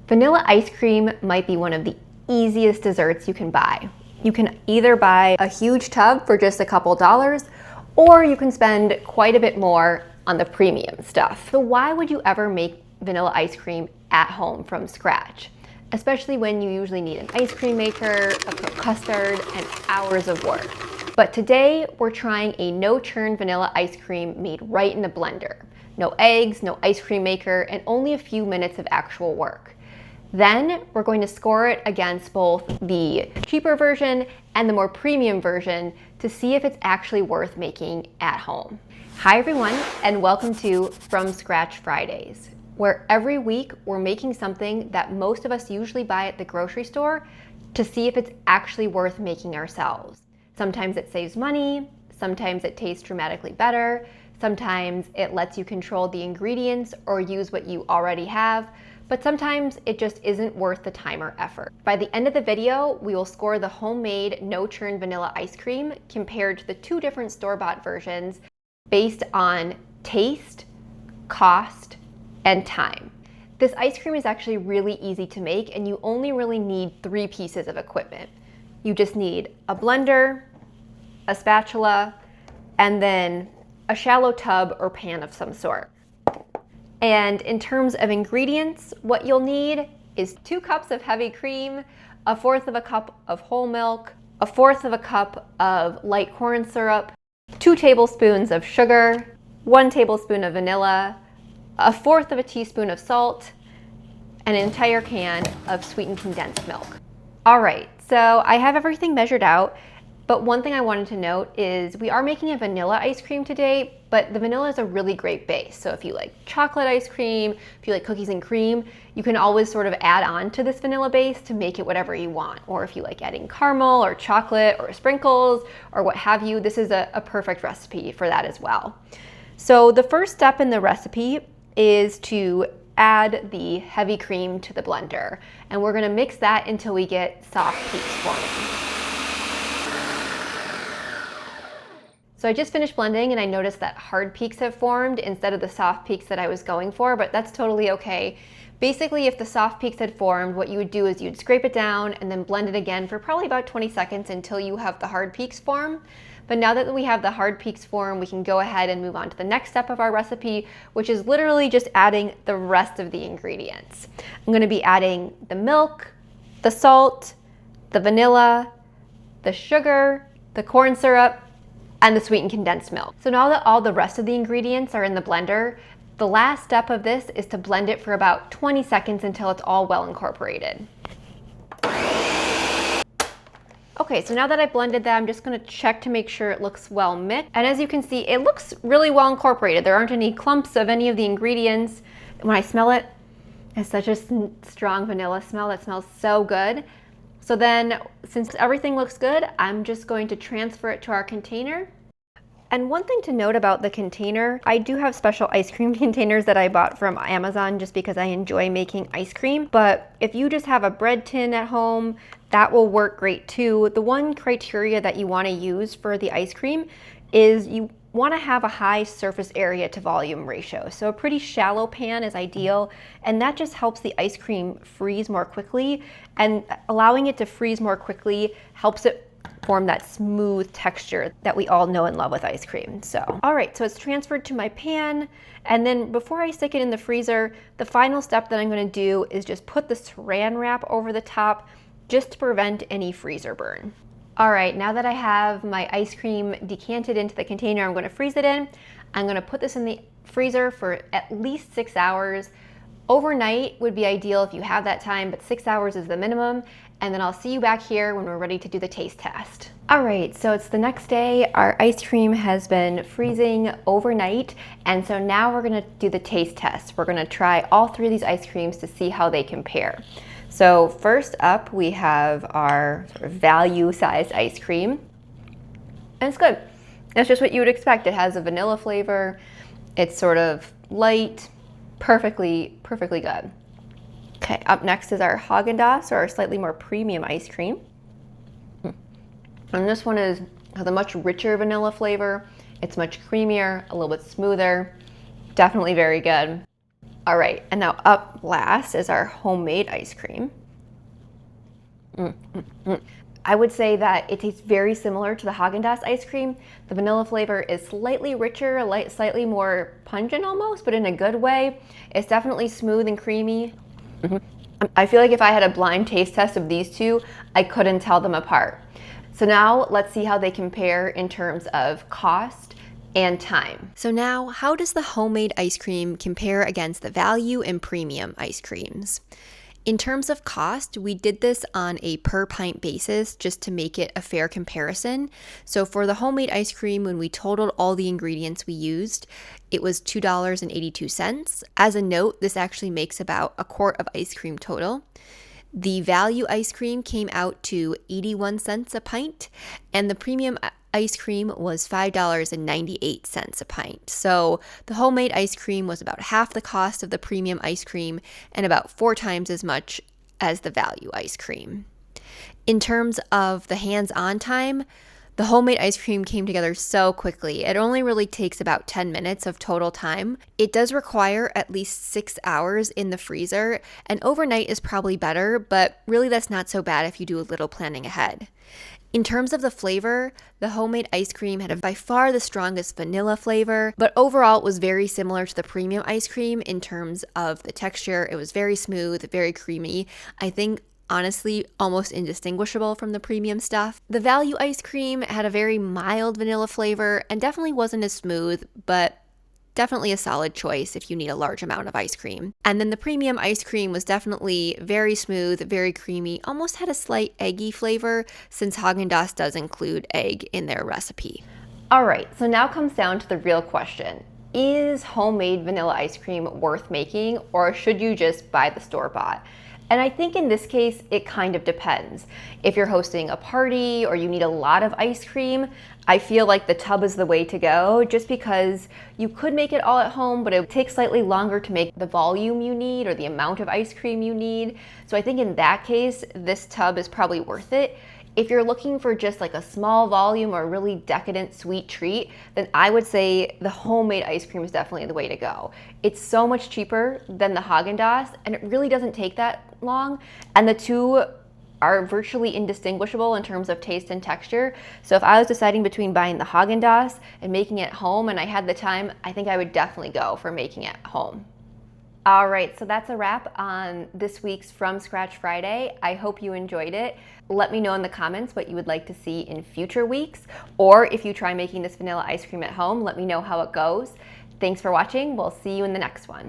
Vanilla ice cream might be one of the easiest desserts you can buy. You can either buy a huge tub for just a couple dollars, or you can spend quite a bit more on the premium stuff. So why would you ever make vanilla ice cream at home from scratch? Especially when you usually need an ice cream maker, a custard, and hours of work. But today we're trying a no-churn vanilla ice cream made right in a blender. No eggs, no ice cream maker, and only a few minutes of actual work. Then we're going to score it against both the cheaper version and the more premium version to see if it's actually worth making at home. Hi everyone, and welcome to From Scratch Fridays, where every week we're making something that most of us usually buy at the grocery store to see if it's actually worth making ourselves. Sometimes it saves money, sometimes it tastes dramatically better, sometimes it lets you control the ingredients or use what you already have, but sometimes it just isn't worth the time or effort. By the end of the video, we will score the homemade no-churn vanilla ice cream compared to the two different store-bought versions based on taste, cost, and time. This ice cream is actually really easy to make, and you only really need 3 pieces of equipment. You just need a blender, a spatula, and then a shallow tub or pan of some sort. And in terms of ingredients, what you'll need is 2 cups of heavy cream, 1/4 of a cup of whole milk, 1/4 of a cup of light corn syrup, 2 tablespoons of sugar, 1 tablespoon of vanilla, 1/4 of a teaspoon of salt, and an entire can of sweetened condensed milk. All right, so I have everything measured out. But one thing I wanted to note is we are making a vanilla ice cream today, but the vanilla is a really great base. So if you like chocolate ice cream, if you like cookies and cream, you can always sort of add on to this vanilla base to make it whatever you want. Or if you like adding caramel or chocolate or sprinkles or what have you, this is a perfect recipe for that as well. So the first step in the recipe is to add the heavy cream to the blender. And we're gonna mix that until we get soft peaks forming. So I just finished blending and I noticed that hard peaks have formed instead of the soft peaks that I was going for, but that's totally okay. Basically, if the soft peaks had formed, what you would do is you'd scrape it down and then blend it again for probably about 20 seconds until you have the hard peaks form. But now that we have the hard peaks form, we can go ahead and move on to the next step of our recipe, which is literally just adding the rest of the ingredients. I'm gonna be adding the milk, the salt, the vanilla, the sugar, the corn syrup, and the sweetened condensed milk. So now that all the rest of the ingredients are in the blender, the last step of this is to blend it for about 20 seconds until it's all well incorporated. Okay, so now that I blended that, I'm just gonna check to make sure it looks well mixed. And as you can see, it looks really well incorporated. There aren't any clumps of any of the ingredients. When I smell it, it's such a strong vanilla smell. It smells so good. So then, since everything looks good, I'm just going to transfer it to our container. And one thing to note about the container, I do have special ice cream containers that I bought from Amazon just because I enjoy making ice cream. But if you just have a bread tin at home, that will work great too. The one criteria that you want to use for the ice cream is you want to have a high surface area to volume ratio. So a pretty shallow pan is ideal, and that just helps the ice cream freeze more quickly, and allowing it to freeze more quickly helps it form that smooth texture that we all know and love with ice cream. So, all right, so it's transferred to my pan, and then before I stick it in the freezer, the final step that I'm going to do is just put the saran wrap over the top just to prevent any freezer burn. All right, now that I have my ice cream decanted into the container I'm going to freeze it in, I'm going to put this in the freezer for at least 6 hours. Overnight would be ideal if you have that time, but 6 hours is the minimum. And then I'll see you back here when we're ready to do the taste test. All right, so it's the next day. Our ice cream has been freezing overnight, and so now we're going to do the taste test. We're going to try all 3 of these ice creams to see how they compare. So first up, we have our sort of value-sized ice cream. And it's good. It's just what you would expect. It has a vanilla flavor. It's sort of light, perfectly good. Okay, up next is our Haagen-Dazs, or our slightly more premium ice cream. And this one has a much richer vanilla flavor. It's much creamier, a little bit smoother. Definitely very good. All right, and now up last is our homemade ice cream. I would say that it tastes very similar to the Haagen-Dazs ice cream. The vanilla flavor is slightly richer, slightly more pungent almost, but in a good way. It's definitely smooth and creamy. I feel like if I had a blind taste test of these two, I couldn't tell them apart. So now let's see how they compare in terms of cost and time. So now, how does the homemade ice cream compare against the value and premium ice creams? In terms of cost, we did this on a per pint basis just to make it a fair comparison. So for the homemade ice cream, when we totaled all the ingredients we used, it was $2.82. As a note, this actually makes about a quart of ice cream total. The value ice cream came out to 81 cents a pint, and the premium ice cream was $5.98 a pint. So the homemade ice cream was about half the cost of the premium ice cream and about 4 times as much as the value ice cream. In terms of the hands-on time, the homemade ice cream came together so quickly. It only really takes about 10 minutes of total time. It does require at least 6 hours in the freezer, and overnight is probably better, but really that's not so bad if you do a little planning ahead. In terms of the flavor, the homemade ice cream had by far the strongest vanilla flavor, but overall it was very similar to the premium ice cream in terms of the texture. It was very smooth, very creamy. I think honestly almost indistinguishable from the premium stuff. The value ice cream had a very mild vanilla flavor and definitely wasn't as smooth, but definitely a solid choice if you need a large amount of ice cream. And then the premium ice cream was definitely very smooth, very creamy, almost had a slight eggy flavor since Haagen-Dazs does include egg in their recipe. All right, so now comes down to the real question. Is homemade vanilla ice cream worth making, or should you just buy the store-bought? And I think in this case, it kind of depends. If you're hosting a party or you need a lot of ice cream, I feel like the tub is the way to go, just because you could make it all at home, but it would take slightly longer to make the volume you need or the amount of ice cream you need. So I think in that case, this tub is probably worth it. If you're looking for just like a small volume or a really decadent sweet treat, then I would say the homemade ice cream is definitely the way to go. It's so much cheaper than the Haagen-Dazs, and it really doesn't take that long. And the two are virtually indistinguishable in terms of taste and texture. So if I was deciding between buying the Haagen-Dazs and making it at home and I had the time, I think I would definitely go for making it at home. All right, so that's a wrap on this week's From Scratch Friday. I hope you enjoyed it. Let me know in the comments what you would like to see in future weeks, or if you try making this vanilla ice cream at home, let me know how it goes. Thanks for watching. We'll see you in the next one.